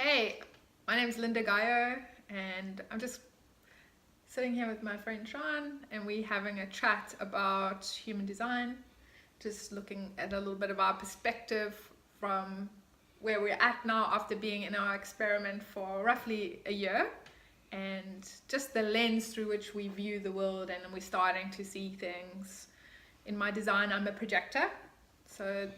Hey, my name is Lynda Gaiao, and I'm just sitting here with my friend Sian, and we're having a chat about human design, just looking at a little bit of our perspective from where we're at now after being in our experiment for roughly a year, and just the lens through which we view the world, and we're starting to see things. In my design, I'm a projector, so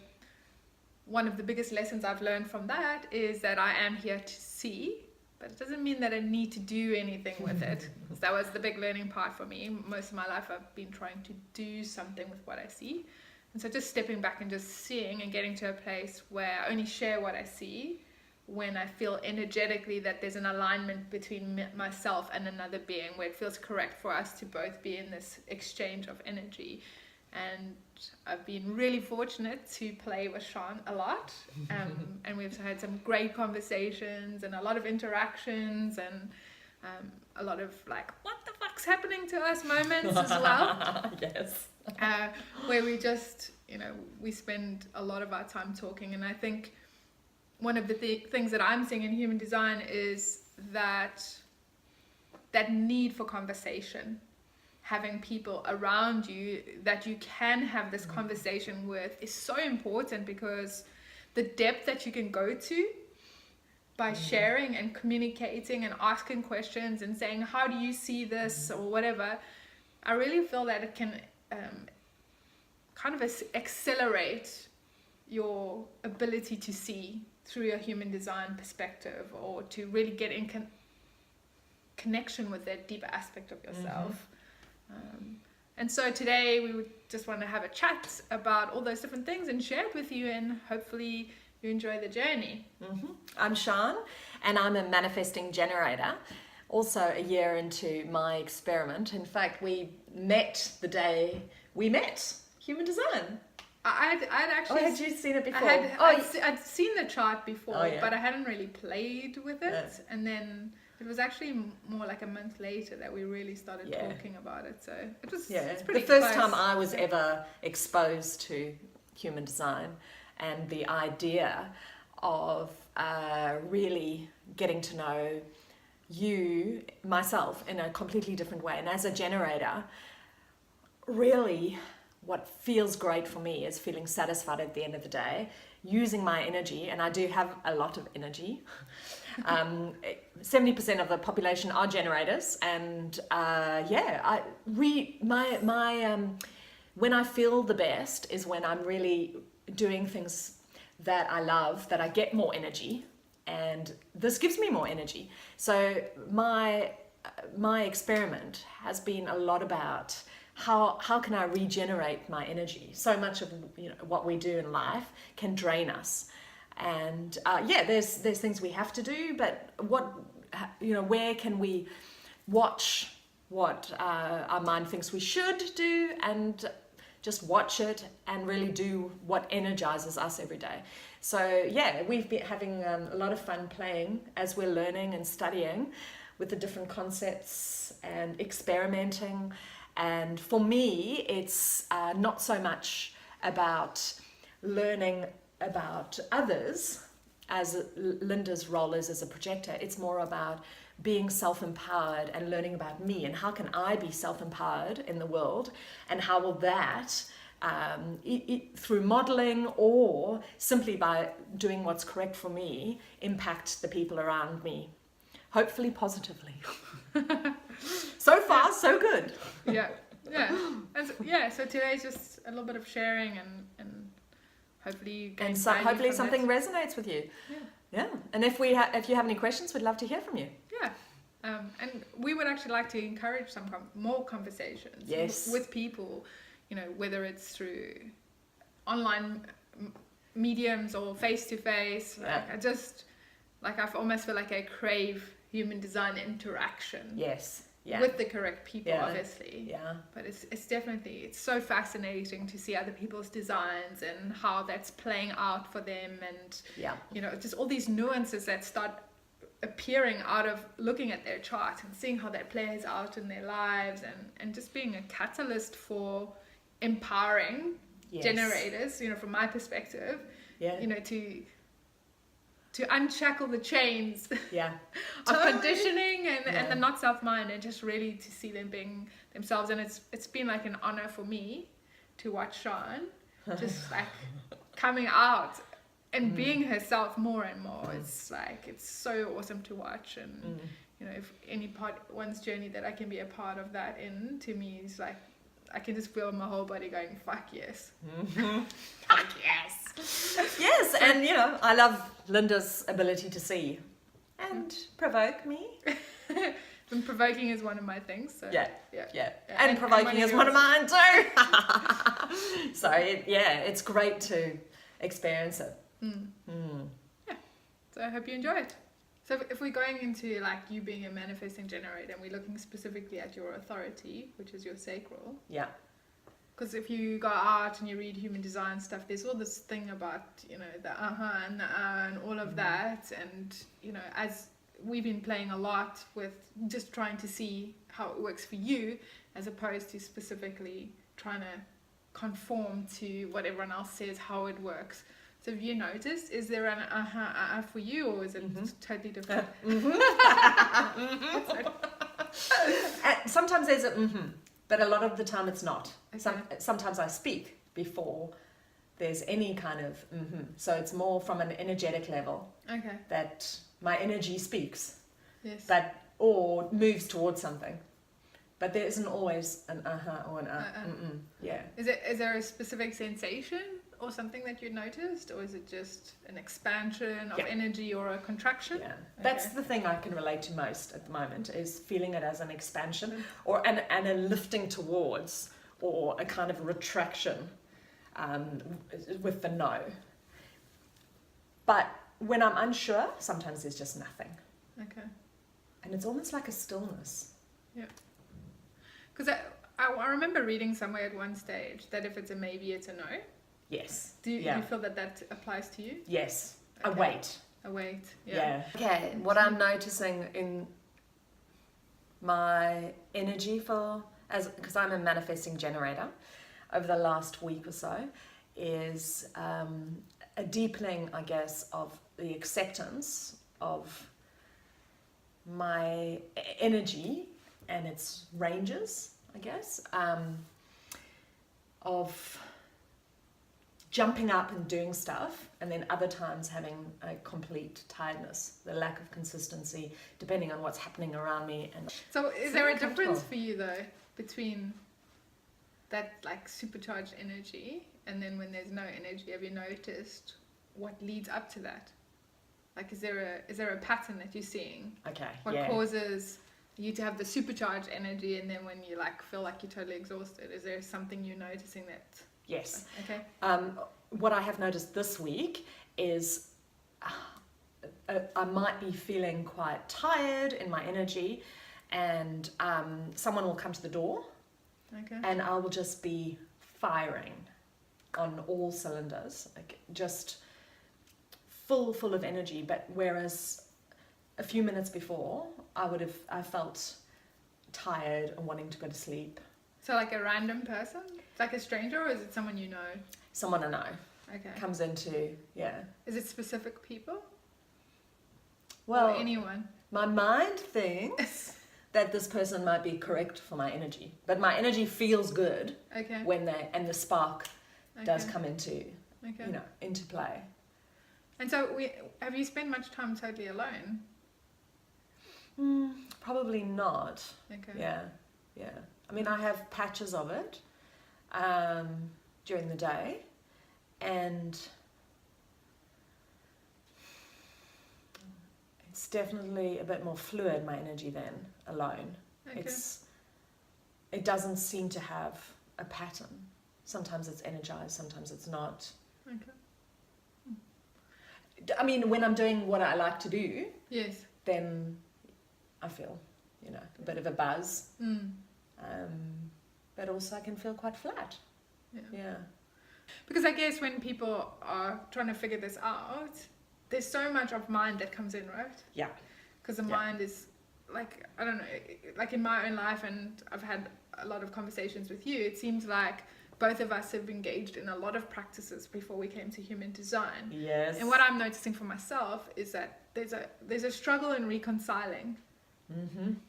one of the biggest lessons I've learned from that is that I am here to see, but it doesn't mean that I need to do anything with it. So that was the big learning part for me. Most of my life I've been trying to do something with what I see. And so just stepping back and just seeing and getting to a place where I only share what I see when I feel energetically that there's an alignment between myself and another being, where it feels correct for us to both be in this exchange of energy. And I've been really fortunate to play with Sian a lot, and we've had some great conversations and a lot of interactions and a lot of like, what the fuck's happening to us moments as well. Yes. Where we just, we spend a lot of our time talking. And I think one of the things that I'm seeing in human design is that need for conversation. Having people around you that you can have this conversation with is so important, because the depth that you can go to by sharing and communicating and asking questions and saying, how do you see this or whatever, I really feel that it can kind of accelerate your ability to see through your human design perspective, or to really get in connection with that deeper aspect of yourself. And so today we would just want to have a chat about all those different things and share it with you, and hopefully you enjoy the journey. I'm Sian, and I'm a manifesting generator, also a year into my experiment. In fact, we met the day we met human design. I'd actually... Oh, had you seen it before? I'd seen the chart before, Oh, yeah. but I hadn't really played with it. Yeah. And then it was actually more like a month later that we really started talking about it. So it was it's pretty the first close. time I was ever exposed to human design, and the idea of really getting to know myself in a completely different way. And as a generator, really what feels great for me is feeling satisfied at the end of the day, using my energy, and I do have a lot of energy. 70% of the population are generators, and when I feel the best is when I'm really doing things that I love, that I get more energy, and this gives me more energy. So my experiment has been a lot about how can I regenerate my energy. So much of what we do in life can drain us, and there's things we have to do, but where can we watch what our mind thinks we should do, and just watch it and really do what energizes us every day. So we've been having a lot of fun playing as we're learning and studying with the different concepts and experimenting. And for me, it's not so much about learning about others, as Lynda's role is as a projector. It's more about being self-empowered and learning about me, and how can I be self-empowered in the world, and how will that, through modeling or simply by doing what's correct for me, impact the people around me, hopefully positively. So far, so good. So today's just a little bit of sharing and hopefully you gain and so value hopefully from something that. resonates with you. And if you have any questions, we'd love to hear from you. And we would actually like to encourage some more conversations with people, whether it's through online mediums or face to face. I almost feel like I crave human design interaction. With the correct people, obviously. But it's definitely, it's so fascinating to see other people's designs and how that's playing out for them, and just all these nuances that start appearing out of looking at their chart and seeing how that plays out in their lives, and just being a catalyst for empowering generators, from my perspective, to to unshackle the chains Yeah. of Totally. conditioning and Yeah. the not self-mind, and just really to see them being themselves. And it's been like an honor for me to watch Sian just like coming out and being herself more and more. It's like, it's so awesome to watch. And you know, if any part, one's journey that I can be a part of that in, to me is like, I can just feel my whole body going, fuck yes. Fuck yes. Yes, and you know, I love Lynda's ability to see and provoke me. And provoking is one of my things. So Yeah. yeah. And provoking one is of one of yours. mine too. So it's great to experience it. So I hope you enjoy it. So if we're going into like you being a manifesting generator, and we're looking specifically at your authority, which is your sacral, Yeah. because if you go out and you read human design stuff, there's all this thing about, you know, the and the and all of that. And, you know, as we've been playing a lot with just trying to see how it works for you, as opposed to specifically trying to conform to what everyone else says how it works. So have you noticed, is there an for you, or is it totally different? Sometimes there's a but a lot of the time it's not. Okay. Sometimes I speak before there's any kind of So it's more from an energetic level Okay. that my energy speaks, Yes. or moves towards something. But there isn't always an or an Yeah. Is there a specific sensation or something that you noticed, or is it just an expansion of energy or a contraction? Yeah, that's the thing I can relate to most at the moment, is feeling it as an expansion or and a lifting towards, or a kind of retraction with the no. But when I'm unsure, sometimes there's just nothing. Okay. And it's almost like a stillness. Yeah. Because I remember reading somewhere at one stage that if it's a maybe, it's a no. Yes. Do you feel that applies to you? Yes. Okay. A wait. A wait. Yeah. Okay, what I'm noticing in my energy because I'm a manifesting generator, over the last week or so, is a deepening, I guess, of the acceptance of my energy and its ranges, I guess, of jumping up and doing stuff, and then other times having a complete tiredness, the lack of consistency, depending on what's happening around me. And So is there a difference comfortable. for you though between that like supercharged energy and then when there's no energy? Have you noticed what leads up to that? Like, is there a pattern that you're seeing? Okay. What causes you to have the supercharged energy, and then when you like feel like you're totally exhausted, is there something you're noticing that? Yes. Okay. What I have noticed this week is I might be feeling quite tired in my energy, and someone will come to the door, Okay. and I will just be firing on all cylinders, like just full of energy. But whereas a few minutes before, I felt tired and wanting to go to sleep. So like a random person, like a stranger, or is it someone you know? Someone I know Okay. comes into, Is it specific people? Well, Or anyone? my mind thinks that this person might be correct for my energy, but my energy feels good Okay. when the spark does Okay. come into, Okay. into play. And so have you spent much time totally alone? Probably not. Okay. Yeah. I mean, I have patches of it during the day, and it's definitely a bit more fluid, my energy, than alone. Okay. It doesn't seem to have a pattern. Sometimes it's energized, sometimes it's not. Okay. I mean, when I'm doing what I like to do, Yes. then I feel, a bit of a buzz. But also I can feel quite flat. Yeah. Because I guess when people are trying to figure this out, there's so much of mind that comes in, right? Yeah. Because the mind is like, I don't know, like in my own life, and I've had a lot of conversations with you, it seems like both of us have engaged in a lot of practices before we came to human design. Yes. And what I'm noticing for myself is that there's a struggle in reconciling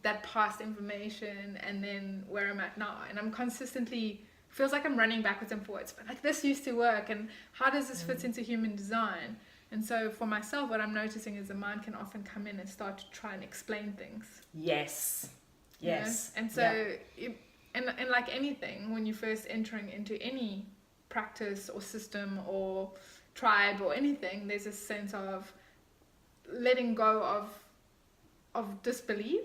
that past information and then where I'm at now. And I'm consistently, feels like I'm running backwards and forwards, but like this used to work, and how does this fit into human design? And so for myself, what I'm noticing is the mind can often come in and start to try and explain things. Yes. Yes. You know? And so, and like anything, when you're first entering into any practice or system or tribe or anything, there's a sense of letting go of disbelief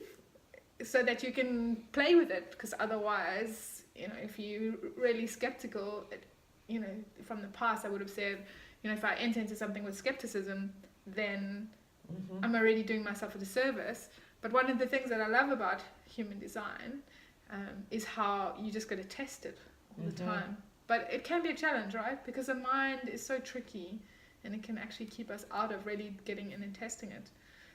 so that you can play with it, because otherwise, you know, if you're really skeptical, you know, from the past I would have said, you know, if I enter into something with skepticism, then I'm already doing myself a disservice. But one of the things that I love about human design is how you just got to test it all the time. But it can be a challenge, right? Because the mind is so tricky, and it can actually keep us out of really getting in and testing it.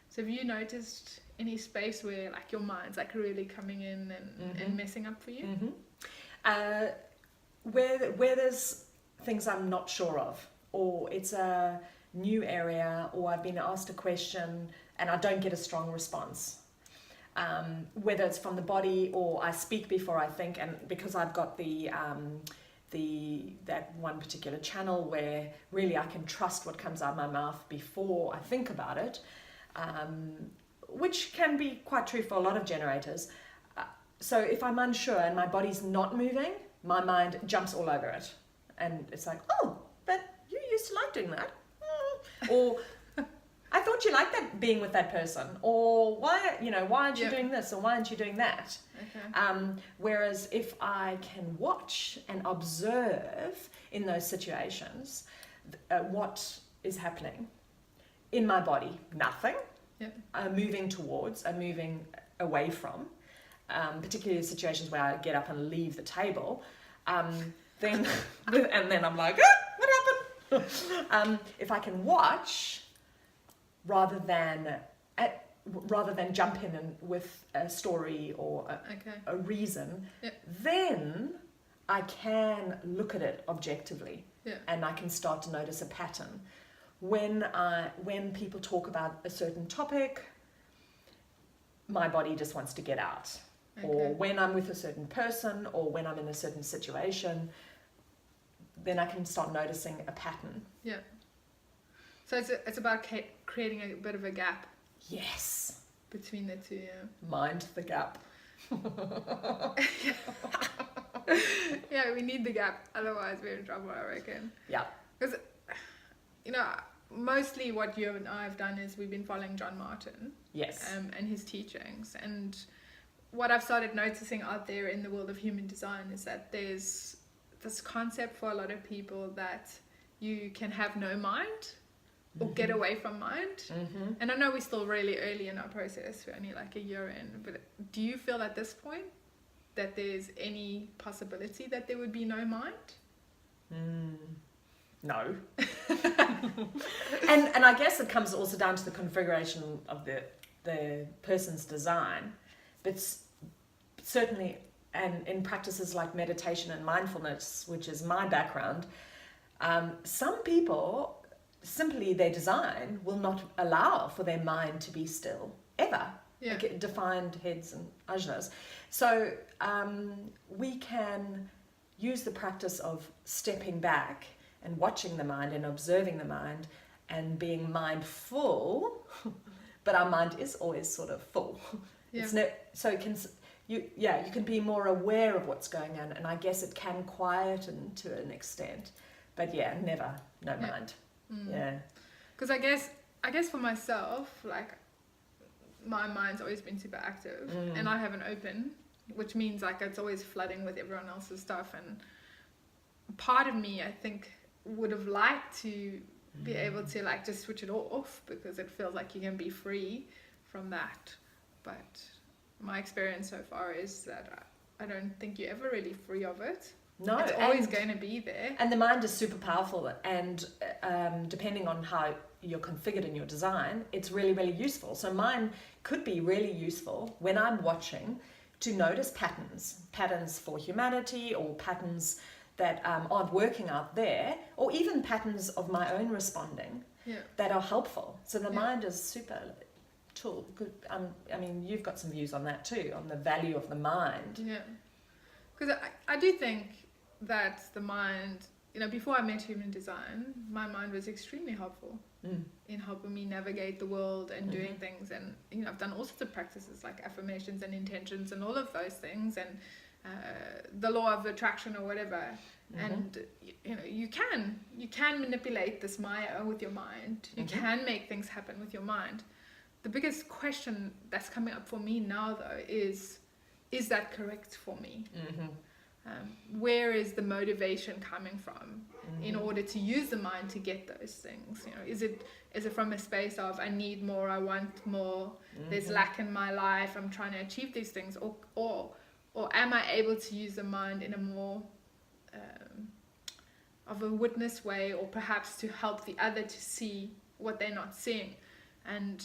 So have you noticed any space where like your mind's like really coming in and messing up for you? Where there's things I'm not sure of, or it's a new area, or I've been asked a question and I don't get a strong response. Whether it's from the body or I speak before I think, and because I've got that one particular channel where really I can trust what comes out of my mouth before I think about it, which can be quite true for a lot of generators. So if I'm unsure and my body's not moving, my mind jumps all over it, and it's like, oh, but you used to like doing that, or I thought you liked that, being with that person, or why aren't you doing this, or why aren't you doing that? Okay. Whereas if I can watch and observe in those situations what is happening in my body, nothing, moving towards, moving away from, particularly situations where I get up and leave the table, then and then I'm like, what happened? If I can watch, rather than jump in and with a story or a reason, then I can look at it objectively, and I can start to notice a pattern. When people talk about a certain topic, my body just wants to get out. Or when I'm with a certain person, or when I'm in a certain situation, then I can start noticing a pattern. Yeah. So it's about creating a bit of a gap. Yes. Between the two, Mind the gap. Yeah, we need the gap. Otherwise, we're in trouble, I reckon. Yeah. Because, you know, mostly what you and I have done is we've been following John Martin. Yes. And his teachings. And what I've started noticing out there in the world of human design is that there's this concept for a lot of people that you can have no mind or get away from mind. And I know we're still really early in our process, we're only like a year in, but do you feel at this point that there's any possibility that there would be no mind? No. and I guess it comes also down to the configuration of the person's design, but certainly, and in practices like meditation and mindfulness, which is my background, some people, simply their design will not allow for their mind to be still, ever. Like defined heads and ajnas. So we can use the practice of stepping back and watching the mind and observing the mind and being mindful, but our mind is always sort of full. It's so it can... you can be more aware of what's going on, and I guess it can quieten to an extent, but never no mind. Because I guess for myself, like, my mind's always been super active, and I have an open, which means like it's always flooding with everyone else's stuff, and part of me, I think, would have liked to be able to like just switch it all off, because it feels like you can be free from that. But my experience so far is that I don't think you're ever really free of it. No, it's always going to be there. And the mind is super powerful, and depending on how you're configured in your design, it's really, really useful. So mine could be really useful when I'm watching to notice patterns for humanity, or patterns that aren't working out there, or even patterns of my own responding that are helpful. So the mind is super tool. Good. I mean, you've got some views on that too, on the value of the mind. Yeah, because I do think that the mind, before I met human design, my mind was extremely helpful in helping me navigate the world and doing things. And I've done all sorts of practices like affirmations and intentions and all of those things, and the law of attraction or whatever. And you can manipulate this Maya with your mind. You can make things happen with your mind. The biggest question that's coming up for me now, though, is that correct for me? Where is the motivation coming from in order to use the mind to get those things? Is it from a space of I need more, I want more, there's lack in my life, I'm trying to achieve these things, or am I able to use the mind in a more of a witness way, or perhaps to help the other to see what they're not seeing? And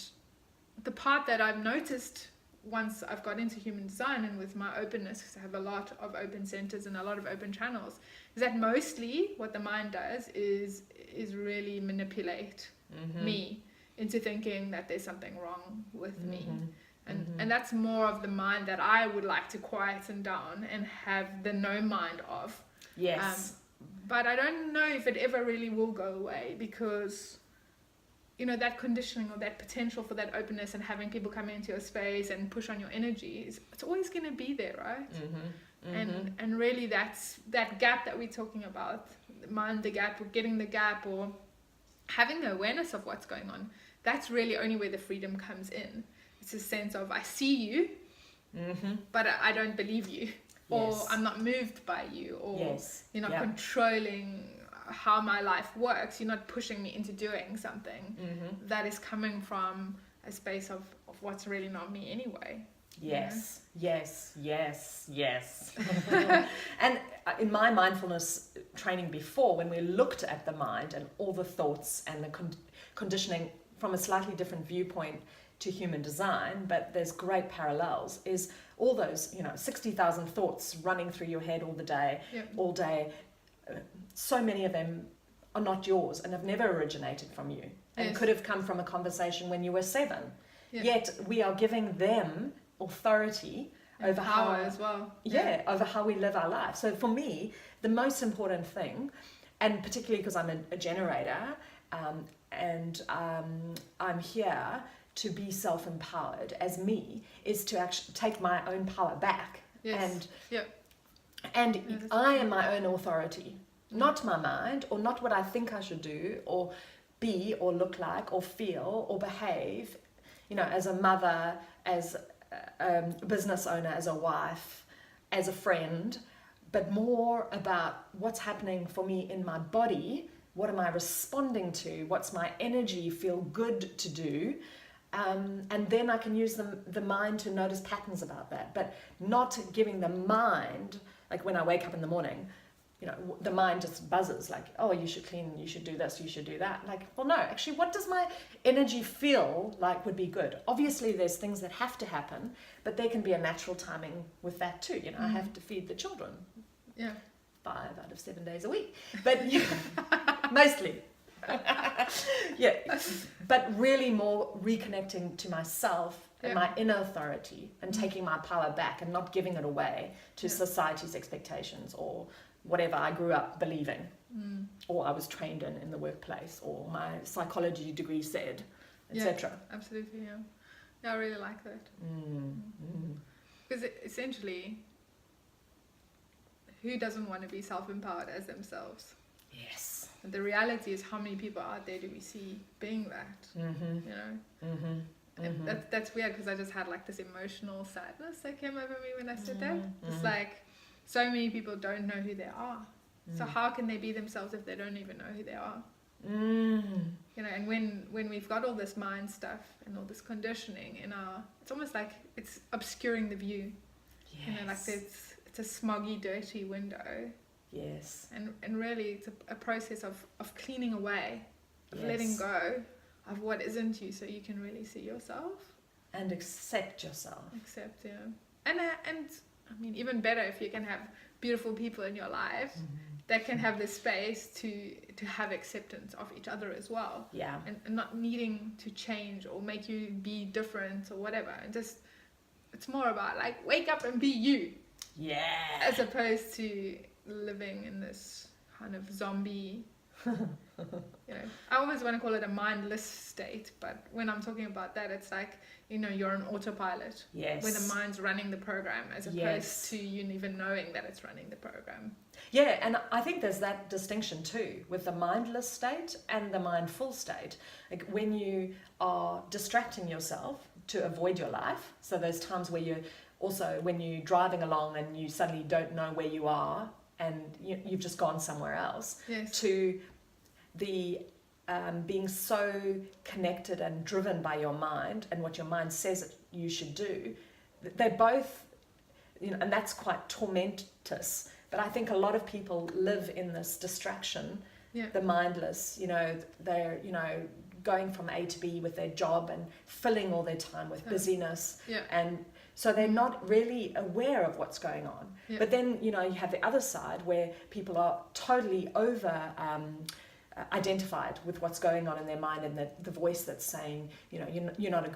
the part that I've noticed once I've got into human design and with my openness, because I have a lot of open centers and a lot of open channels, is that mostly what the mind does is really manipulate me into thinking that there's something wrong with me. And that's more of the mind that I would like to quieten down and have the no mind of. Yes. But I don't know if it ever really will go away, because that conditioning or that potential for that openness and having people come into your space and push on your energy, it's always going to be there, right? And really that's that gap that we're talking about, mind the gap, or getting the gap, or having the awareness of what's going on. That's really only where the freedom comes in. It's a sense of I see you, but I don't believe you, or I'm not moved by you, or you're not controlling how my life works. You're not pushing me into doing something that is coming from a space of what's really not me anyway. Yes. And in my mindfulness training before, when we looked at the mind and all the thoughts and the conditioning from a slightly different viewpoint to human design, but there's great parallels, is all those 60,000 thoughts running through your head all day. So many of them are not yours and have never originated from you, and could have come from a conversation when you were 7. Yet we are giving them authority and over power as well. Over how we live our life. So for me, the most important thing, and particularly because I'm a generator, and I'm here to be self-empowered as me, is to actually take my own power back. And I am my own authority, not my mind, or not what I think I should do, or be, or look like, or feel, or behave, as a mother, as a business owner, as a wife, as a friend, but more about what's happening for me in my body. What am I responding to? What's my energy feel good to do? And then I can use the mind to notice patterns about that, but not giving the mind, like when I wake up in the morning, the mind just buzzes like, oh, you should clean, you should do this, you should do that. Like, well, no, actually, what does my energy feel like would be good? Obviously, there's things that have to happen, but there can be a natural timing with that too. I have to feed the children. 5 out of 7 days a week, but mostly. But really more reconnecting to myself and my inner authority, and taking my power back and not giving it away to society's expectations or whatever I grew up believing, or I was trained in the workplace, or my psychology degree said, etc. Absolutely, I really like that. Because essentially, who doesn't want to be self-empowered as themselves? Yes. And the reality is, how many people out there do we see being that? And that's weird, because I just had like this emotional sadness that came over me when I said that. It's like, so many people don't know who they are. So how can they be themselves if they don't even know who they are? And when we've got all this mind stuff and all this conditioning in it's almost like it's obscuring the view. Like it's a smoggy, dirty window. Yes. And really it's a process of cleaning away, of letting go of what isn't you, so you can really see yourself. And accept yourself. And I mean, even better if you can have beautiful people in your life that can have the space to have acceptance of each other as well. Yeah. And not needing to change or make you be different or whatever. And just, it's more about like, wake up and be you. Yeah. As opposed to living in this kind of zombie, I always want to call it a mindless state, but when I'm talking about that, it's like, you're an autopilot. Yes. Where the mind's running the program as opposed Yes. to you even knowing that it's running the program. Yeah, and I think there's that distinction too with the mindless state and the mindful state. Like when you are distracting yourself to avoid your life, so there's times where when you're driving along and you suddenly don't know where you are and you've just gone somewhere else, Yes. to the being so connected and driven by your mind and what your mind says that you should do, they're both, and that's quite tormentous. But I think a lot of people live in this distraction, the mindless, they're, going from A to B with their job and filling all their time with busyness. Yeah. And so they're not really aware of what's going on. Yeah. But then, you have the other side where people are totally over identified with what's going on in their mind, and the voice that's saying, you're not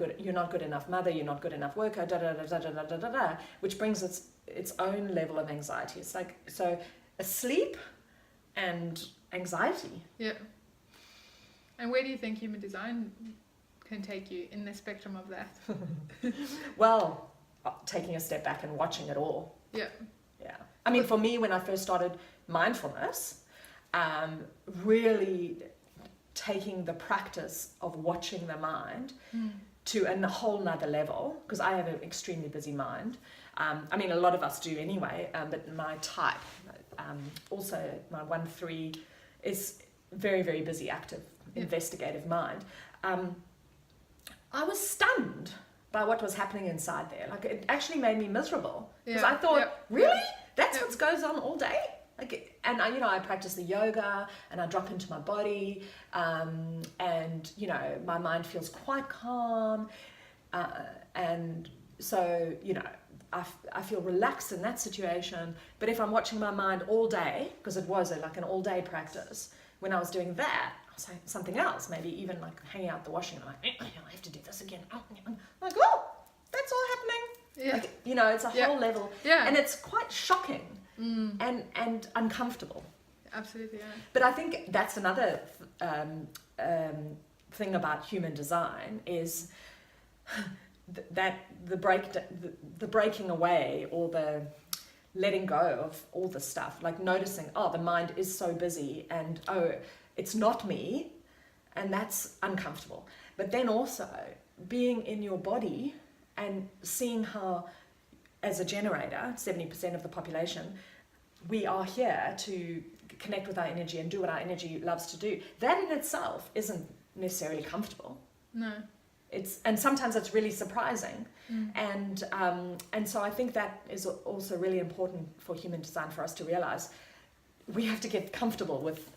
good enough mother, you're not good enough worker, da da da da da da da da, which brings its own level of anxiety. It's like, so asleep and anxiety. Yeah. And where do you think human design can take you in the spectrum of that? Well, taking a step back and watching it all. Yeah. Yeah. I mean, for me, when I first started mindfulness, really taking the practice of watching the mind to a whole nother level, because I have an extremely busy mind. I mean, a lot of us do anyway, but my type, also my 1-3, is very, very busy, active, investigative mind. I was stunned by what was happening inside there. Like, it actually made me miserable, because I thought, really? That's what goes on all day? Like, and I practice the yoga and I drop into my body, and my mind feels quite calm, and so I feel relaxed in that situation. But if I'm watching my mind all day, because it was like an all-day practice, when I was doing that, I was like something else, maybe even like hanging out the washing, I'm like, I have to do this again. I'm like, oh, that's all happening. Yeah. Like, it's a whole level, and it's quite shocking. And uncomfortable. Absolutely, yeah. But I think that's another thing about human design is that the breaking away, or the letting go of all the stuff, like noticing, the mind is so busy, and it's not me, and that's uncomfortable. But then also being in your body and seeing how, as a generator, 70% of the population, we are here to connect with our energy and do what our energy loves to do. That in itself isn't necessarily comfortable. No. And sometimes it's really surprising. And so I think that is also really important for human design, for us to realize we have to get comfortable with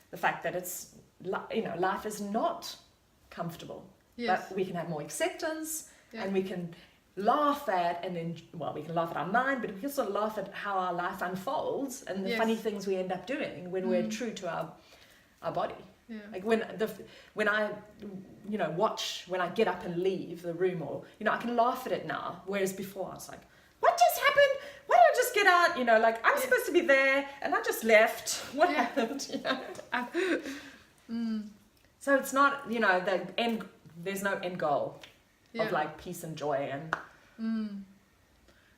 the fact that it's, life is not comfortable. Yes. But we can have more acceptance, and we can laugh at, we can laugh at our mind, but we can also laugh at how our life unfolds and the funny things we end up doing when we're true to our body. Yeah. Like when I get up and leave the room, or I can laugh at it now, whereas before I was like, what just happened? Why don't I just get out? Like, I'm supposed to be there and I just left. What happened? So it's not, there's no end goal of like peace and joy. And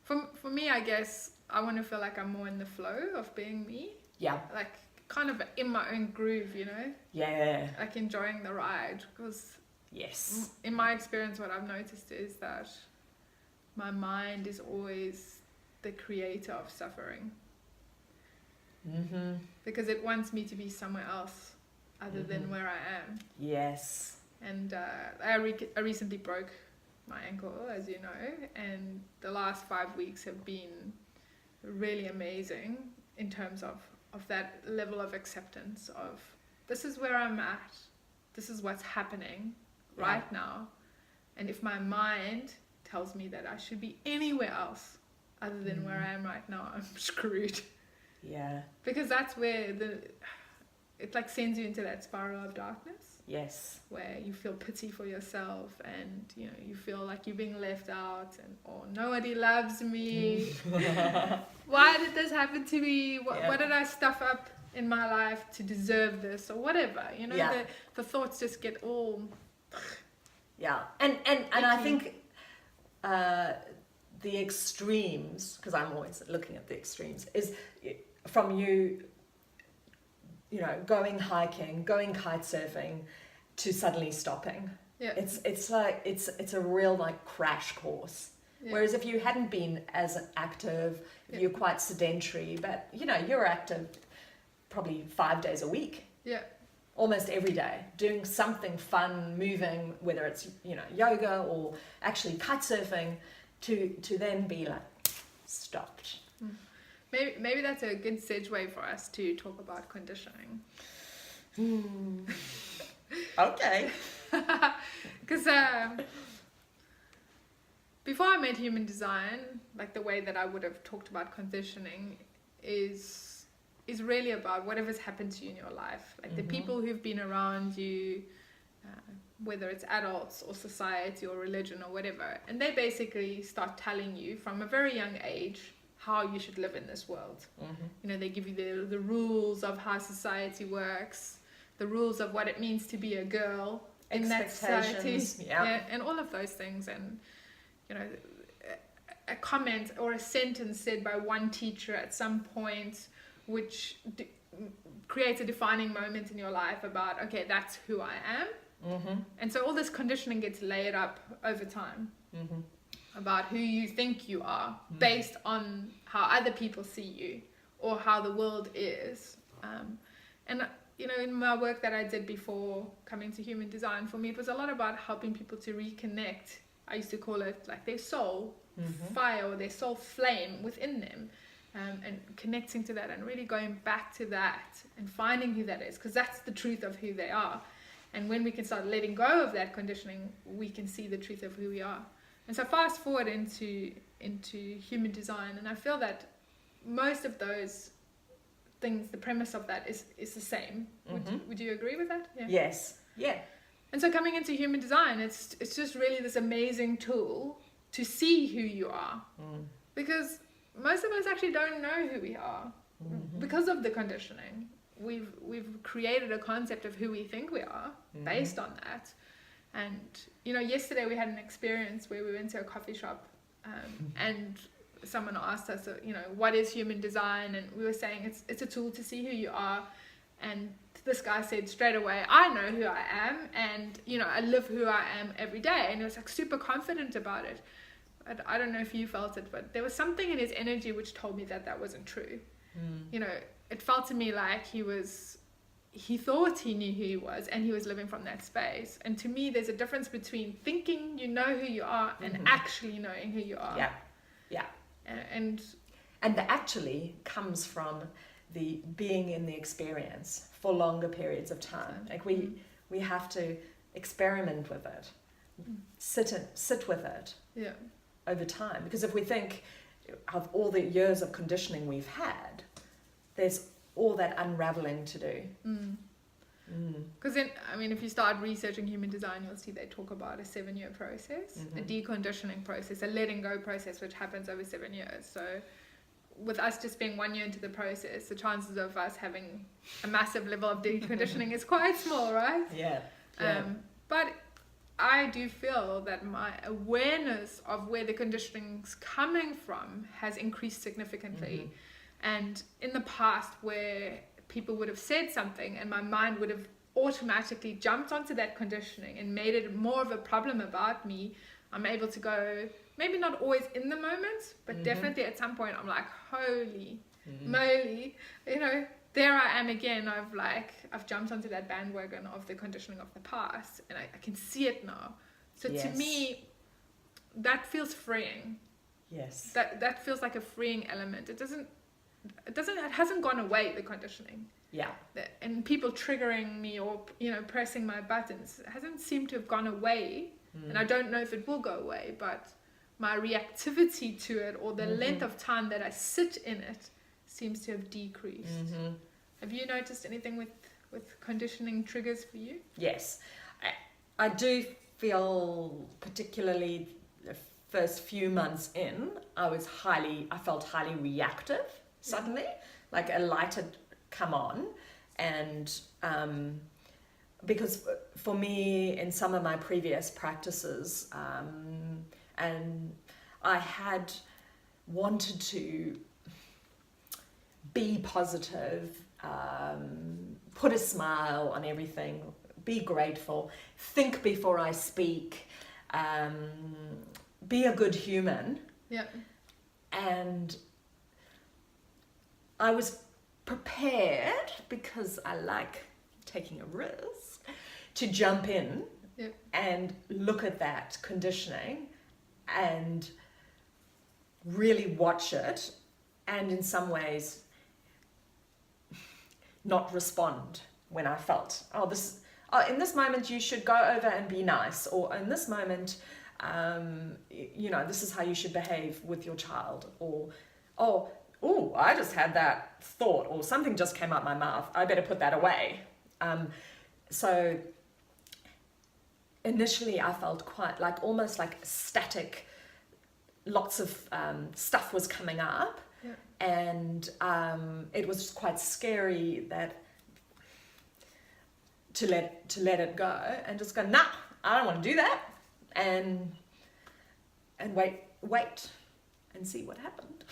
for me, I guess I want to feel like I'm more in the flow of being me. Yeah. Like kind of in my own groove, Yeah. like enjoying the ride, because in my experience, what I've noticed is that my mind is always the creator of suffering, because it wants me to be somewhere else other than where I am. Yes. And I recently broke my ankle, as you know, and the last 5 weeks have been really amazing in terms of that level of acceptance of, this is where I'm at, this is what's happening right now, and if my mind tells me that I should be anywhere else other than where I am right now, I'm screwed. Yeah. Because that's where it like sends you into that spiral of darkness, Yes. where you feel pity for yourself, and you know, you feel like you're being left out, and or nobody loves me. Why did this happen to me? What did I stuff up in my life to deserve this, or whatever? You know, the thoughts just get all. Yeah, and I think the extremes, because I'm always looking at the extremes, is from you know, going hiking, going kite surfing, to suddenly stopping. Yeah. It's like it's a real like crash course. Yeah. Whereas if you hadn't been as active, you're quite sedentary, but you know, you're active probably 5 days a week. Yeah. Almost every day, doing something fun, moving, whether it's, you know, yoga or actually kite surfing, to then be like stopped. Maybe that's a good segue for us to talk about conditioning. Okay. Because before I made human design, like the way that I would have talked about conditioning is really about whatever's happened to you in your life, like the people who've been around you, whether it's adults or society or religion or whatever, and they basically start telling you from a very young age how you should live in this world. You know, they give you the rules of how society works, the rules of what it means to be a girl in that society, and all of those things. And you know, a comment or a sentence said by one teacher at some point, which creates a defining moment in your life about, okay, that's who I am. And so all this conditioning gets layered up over time about who you think you are based on how other people see you or how the world is. And you know, in my work that I did before coming to human design, for me it was a lot about helping people to reconnect. I used to call it like their soul fire or their soul flame within them. And connecting to that and really going back to that and finding who that is, because that's the truth of who they are. And when we can start letting go of that conditioning, we can see the truth of who we are. And so fast forward into human design, and I feel that most of those things, the premise of that is the same. Would you agree with that? Yeah. Yes. Yeah. And so coming into human design, it's just really this amazing tool to see who you are, because most of us actually don't know who we are because of the conditioning. We've created a concept of who we think we are based on that. And you know, yesterday we had an experience where we went to a coffee shop, and someone asked us, you know, what is human design? And we were saying it's a tool to see who you are. And this guy said straight away, I know who I am, and you know, I live who I am every day. And he was like super confident about it. I don't know if you felt it, but there was something in his energy which told me that wasn't true. You know, it felt to me like he thought he knew who he was, and he was living from that space. And to me, there's a difference between thinking you know who you are and actually knowing who you are. Yeah. And the actually comes from the being in the experience for longer periods of time. Like we have to experiment with it, sit with it. Yeah. Over time, because if we think of all the years of conditioning we've had, there's all that unraveling to do. Because then, I mean, if you start researching human design, you'll see they talk about a 7-year process, a deconditioning process, a letting go process, which happens over 7 years. So with us just being 1 year into the process, the chances of us having a massive level of deconditioning is quite small, right? Yeah. But I do feel that my awareness of where the conditioning's coming from has increased significantly. And in the past, where people would have said something and my mind would have automatically jumped onto that conditioning and made it more of a problem about me, I'm able to go, maybe not always in the moment, but definitely at some point I'm like, holy moly, you know, there I am again. I've jumped onto that bandwagon of the conditioning of the past, and I can see it now. So to me, that feels freeing. Yes. That feels like a freeing element. It hasn't gone away, the conditioning. Yeah. And people triggering me or, you know, pressing my buttons, it hasn't seemed to have gone away. And I don't know if it will go away, but my reactivity to it, or the length of time that I sit in it, seems to have decreased. Mm-hmm. Have you noticed anything with conditioning triggers for you? Yes. I do feel, particularly the first few months in, I felt highly reactive suddenly, like a light had come on. And because for me, in some of my previous practices, and I had wanted to be positive, put a smile on everything, be grateful, think before I speak, be a good human. Yeah. And I was prepared, because I like taking a risk, to jump in and look at that conditioning and really watch it, and in some ways not respond when I felt, in this moment you should go over and be nice, or in this moment, this is how you should behave with your child, or, I just had that thought, or something just came out my mouth, I better put that away. So initially I felt quite almost like static, lots of stuff was coming up. And it was quite scary to let it go and just go, nah, I don't want to do that, and wait and see what happened.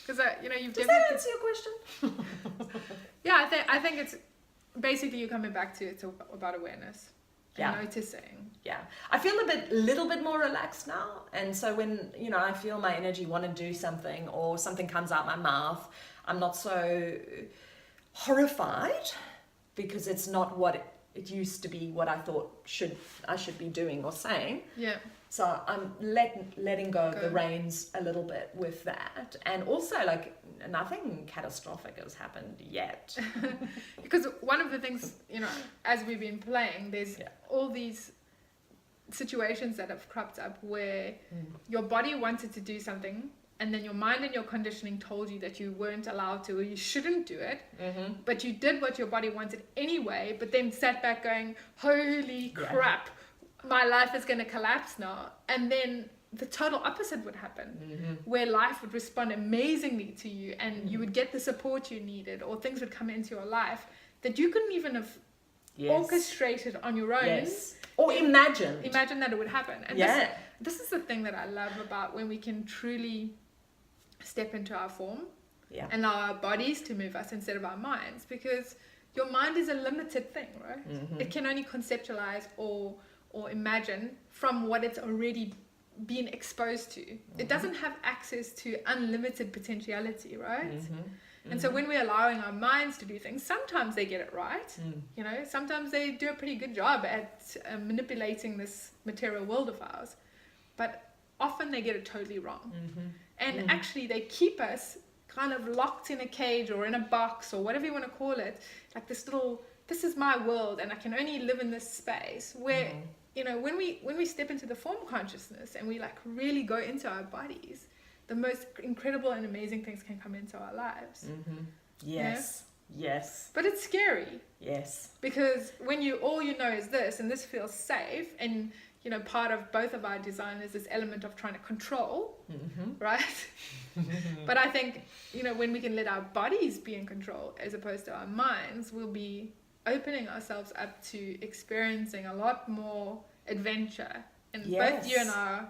Because you've Does given that answer your question? Yeah, I think it's basically you coming back to it's about awareness and noticing. Yeah, I feel a little bit more relaxed now, and so when I feel my energy want to do something, or something comes out my mouth, I'm not so horrified, because it's not what it used to be, what I thought I should be doing or saying. Yeah. So I'm letting go of the reins a little bit with that, and also nothing catastrophic has happened yet. Because one of the things, as we've been playing, there's all these situations that have cropped up where your body wanted to do something, and then your mind and your conditioning told you that you weren't allowed to, or you shouldn't do it, but you did what your body wanted anyway, but then sat back going, holy crap, my life is going to collapse now. And then the total opposite would happen, where life would respond amazingly to you, and you would get the support you needed, or things would come into your life that you couldn't even have orchestrated on your own, or imagine that it would happen. And this is the thing that I love about when we can truly step into our form and allow our bodies to move us instead of our minds, because your mind is a limited thing, right? It can only conceptualize or imagine from what it's already been exposed to. It doesn't have access to unlimited potentiality, right? And so when we're allowing our minds to do things, sometimes they get it right. Sometimes they do a pretty good job at manipulating this material world of ours, but often they get it totally wrong. And actually they keep us kind of locked in a cage or in a box or whatever you want to call it, like this is my world and I can only live in this space where when we step into the form consciousness and we really go into our bodies, the most incredible and amazing things can come into our lives. Yes. But it's scary. Yes. Because when all you know is this, and this feels safe, and part of both of our design is this element of trying to control, right? But I think when we can let our bodies be in control as opposed to our minds, we'll be opening ourselves up to experiencing a lot more adventure. And both you and I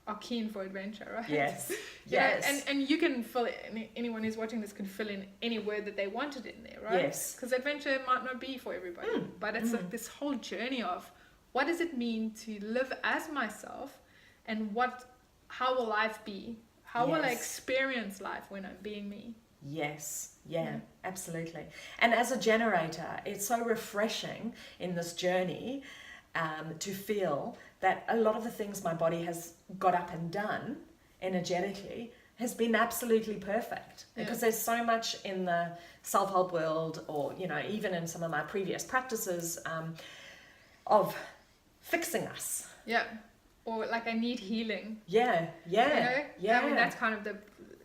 are keen for adventure, right? Yes. And you can fill in, anyone who's watching this can fill in any word that they wanted in there, right? Yes. Because adventure might not be for everybody, but it's this whole journey of what does it mean to live as myself, and how will life be? How will I experience life when I'm being me? Yes, absolutely. And as a generator, it's so refreshing in this journey to feel that a lot of the things my body has got up and done energetically has been absolutely perfect, because there's so much in the self-help world, or even in some of my previous practices, of fixing us. Or I need healing. I mean, that's kind of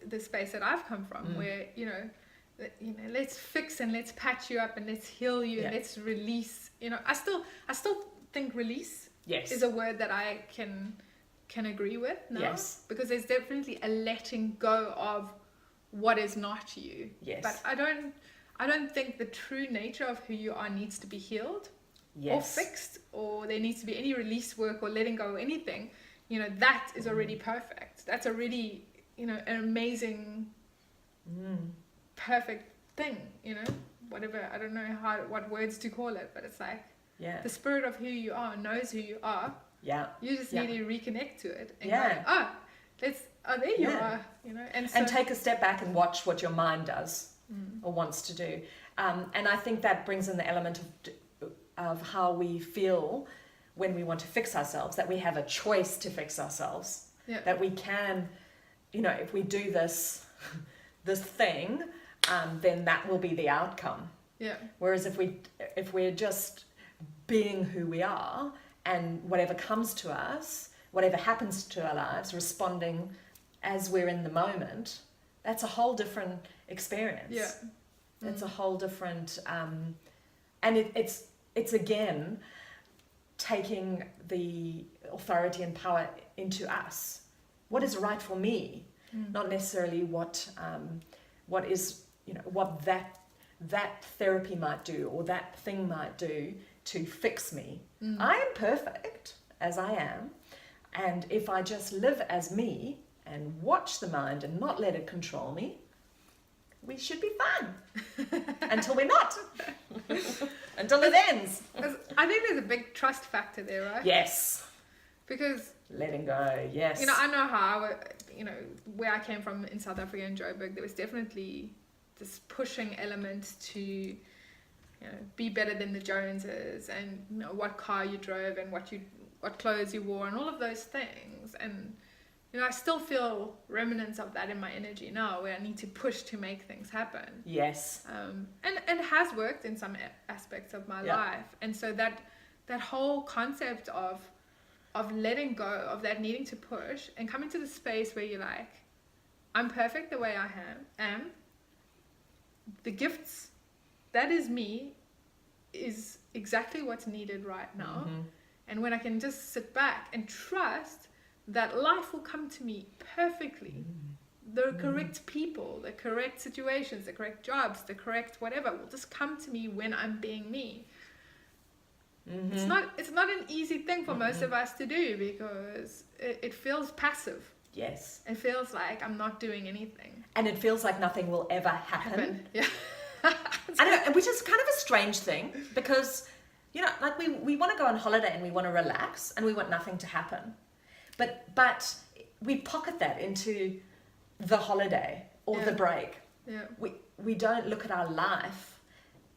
the space that I've come from, where let's fix and let's patch you up and let's heal you and let's release. I still think release is a word that I can agree with now. Yes. Because there's definitely a letting go of what is not you. Yes. But I don't think the true nature of who you are needs to be healed or fixed, or there needs to be any release work or letting go or anything. That is already perfect. That's already, an amazing, perfect thing, whatever. I don't know what words to call it, but it's like the spirit of who you are knows who you are. Yeah. You just need to reconnect to it and Yeah. go, there you are, and take a step back and watch what your mind does or wants to do. And I think that brings in the element of how we feel when we want to fix ourselves, that we have a choice to fix ourselves, that we can, if we do this thing, then that will be the outcome. Yeah. Whereas if we're just being who we are, and whatever comes to us, whatever happens to our lives, responding as we're in the moment, that's a whole different experience. Yeah. It's a whole different, and it's again taking the authority and power into us. What is right for me, not necessarily what is, what that therapy might do or that thing might do to fix me. I am perfect as I am, and if I just live as me and watch the mind and not let it control me, we should be fine until we're not. Until it ends. I think there's a big trust factor there, right? Yes. Because letting go, yes. I know how where I came from in South Africa in Joburg, there was definitely this pushing element to be better than the Joneses, and what car you drove and what clothes you wore and all of those things. And I still feel remnants of that in my energy now, where I need to push to make things happen. Yes. And it has worked in some aspects of my life. And so that whole concept of letting go of that needing to push and coming to the space where you're like, I'm perfect the way I am. The gifts, that is me, is exactly what's needed right now. And when I can just sit back and trust that life will come to me perfectly, the correct people, the correct situations, the correct jobs, the correct whatever will just come to me when I'm being me. It's not an easy thing for most of us to do, because it feels passive. Yes. It feels like I'm not doing anything. And it feels like nothing will ever happen. Yeah. And which is kind of a strange thing, because, like we want to go on holiday and we want to relax and we want nothing to happen. But we pocket that into the holiday or the break. Yeah. We don't look at our life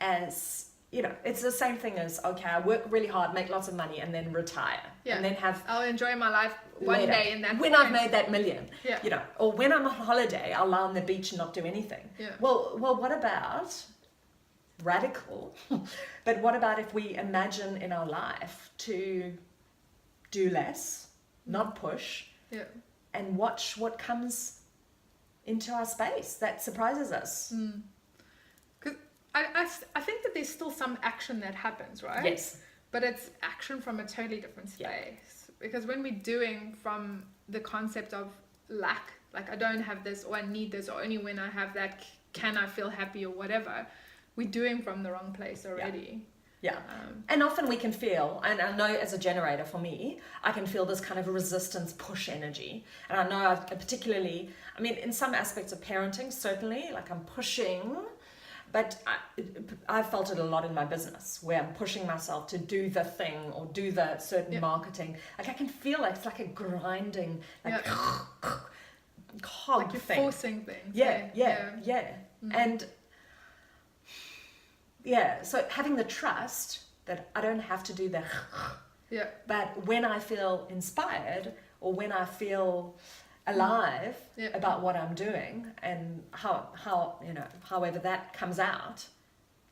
as, it's the same thing as, okay, I work really hard, make lots of money, and then retire. Yeah. And then I'll enjoy my life one later, day in that when point. I've made that million. Yeah. Or when I'm on holiday, I'll lie on the beach and not do anything. Yeah. Well, what about radical? But what about if we imagine in our life to do less, not push, and watch what comes into our space that surprises us? Because I think that there's still some action that happens, right? Yes. But it's action from a totally different space. Because when we're doing from the concept of lack, like I don't have this, or I need this, or only when I have that can I feel happy, or whatever, we're doing from the wrong place already. Yeah. And often we can feel, and I know as a generator for me, I can feel this kind of resistance push energy. And I know particularly, in some aspects of parenting, certainly, like I'm pushing, but I've felt it a lot in my business, where I'm pushing myself to do the thing or do the certain marketing. Like I can feel like it's like a grinding, like cog like you're thing. forcing things. Yeah. And so having the trust that I don't have to do the but when I feel inspired, or when I feel alive about what I'm doing, and how however that comes out,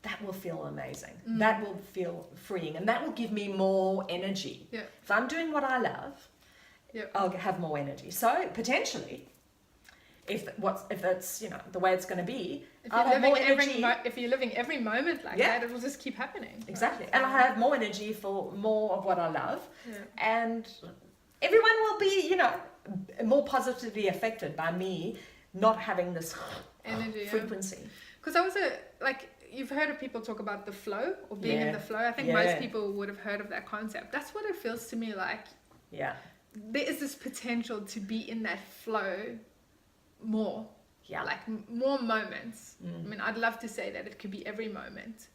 that will feel amazing. That will feel freeing, and that will give me more energy. If I'm doing what I love, I'll have more energy. So potentially, if it's, you know, the way it's going to be, If I'll you're have more living energy. if you're living every moment like Yeah. that, it will just keep happening. Exactly. Right? And I have more energy for more of what I love. Yeah. And everyone will be, you know, more positively affected by me not having this Energy. frequency. Because I was like, you've heard of people talk about the flow or being in Yeah. the flow. I think Yeah. most people would have heard of that concept. That's what it feels to me like. Yeah. There is this potential to be in that flow more. Yeah. Like more moments. I mean, I'd love to say that it could be every moment,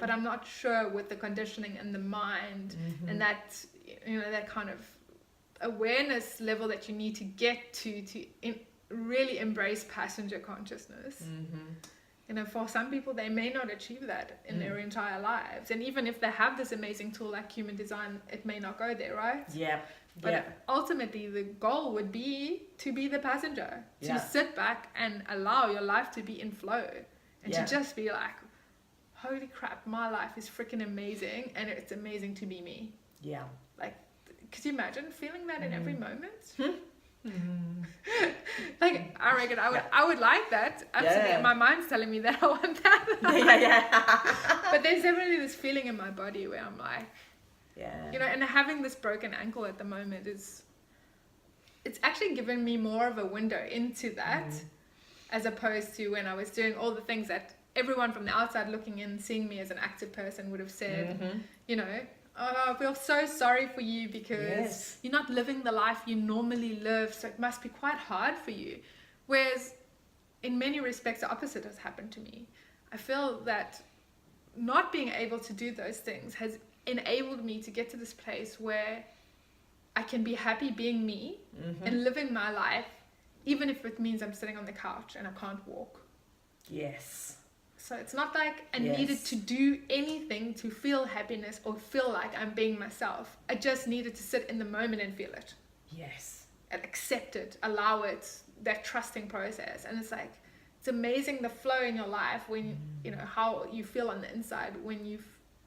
but I'm not sure with the conditioning and the mind and that, you know, that kind of awareness level that you need to get to really embrace passenger consciousness. You know, for some people, they may not achieve that in their entire lives. And even if they have this amazing tool like human design, it may not go there, right? Yeah. But Yeah. ultimately, the goal would be to be the passenger, to Yeah. sit back and allow your life to be in flow and Yeah. to just be like, holy crap, my life is freaking amazing and it's amazing to be me. Yeah. Like, could you imagine feeling that in every moment? Like, I reckon I would like that. Absolutely. Yeah. My mind's telling me that I want that. Yeah. But there's definitely this feeling in my body where I'm like, Yeah. you know, and having this broken ankle at the moment it's actually given me more of a window into that as opposed to when I was doing all the things that everyone from the outside looking in, seeing me as an active person would have said, you know, oh, I feel so sorry for you because Yes. you're not living the life you normally live, so it must be quite hard for you. Whereas in many respects, the opposite has happened to me. I feel that not being able to do those things has enabled me to get to this place where I can be happy being me and living my life, even if it means I'm sitting on the couch and I can't walk. Yes. So it's not like I Yes. needed to do anything to feel happiness or feel like I'm being myself. I just needed to sit in the moment and feel it Yes. and accept it, allow it, that trusting process. And it's like, it's amazing the flow in your life when, you know, how you feel on the inside when you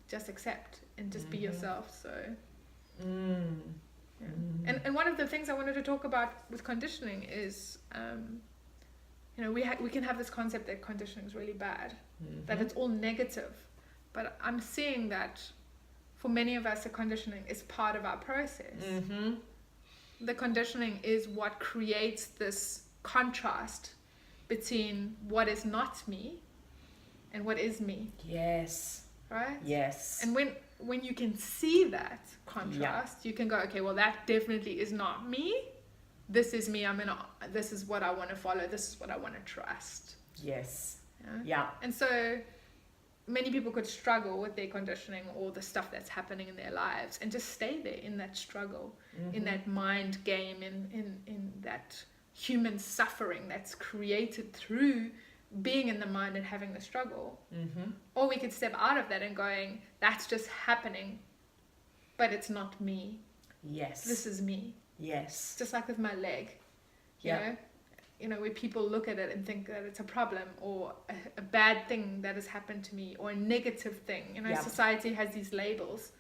just accept and just be yourself. So, yeah. And one of the things I wanted to talk about with conditioning is, you know, we can have this concept that conditioning is really bad, that it's all negative. But I'm seeing that for many of us, the conditioning is part of our process. The conditioning is what creates this contrast between what is not me and what is me, Yes. right? Yes. And when you can see that contrast, you can go, okay, well, that definitely is not me. This is me. This is what I want to follow. This is what I want to trust. Yes. Yeah? Yeah. And so many people could struggle with their conditioning or the stuff that's happening in their lives and just stay there in that struggle, in that mind game, in that human suffering that's created through being in the mind and having the struggle. Or we could step out of that and going, that's just happening, but it's not me. Yes. This is me. Yes. Just like with my leg, you know, where people look at it and think that it's a problem or a bad thing that has happened to me or a negative thing. You know, society has these labels,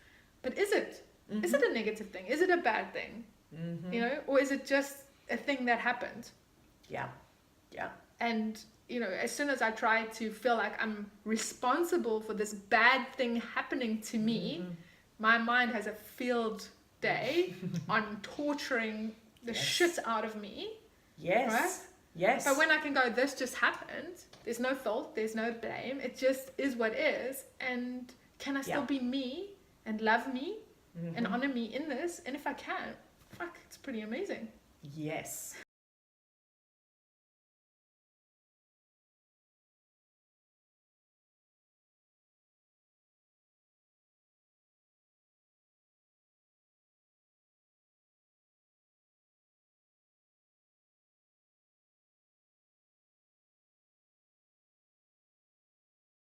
but is it? Is it a negative thing? Is it a bad thing? You know, or is it just a thing that happened? Yeah. Yeah. And, you know, as soon as I try to feel like I'm responsible for this bad thing happening to me, my mind has a field day on torturing the shit out of me. Yes. Right? Yes. But when I can go, this just happened, there's no fault, there's no blame, it just is what is, and can I still be me and love me and honor me in this? And if I can, fuck, it's pretty amazing. Yes.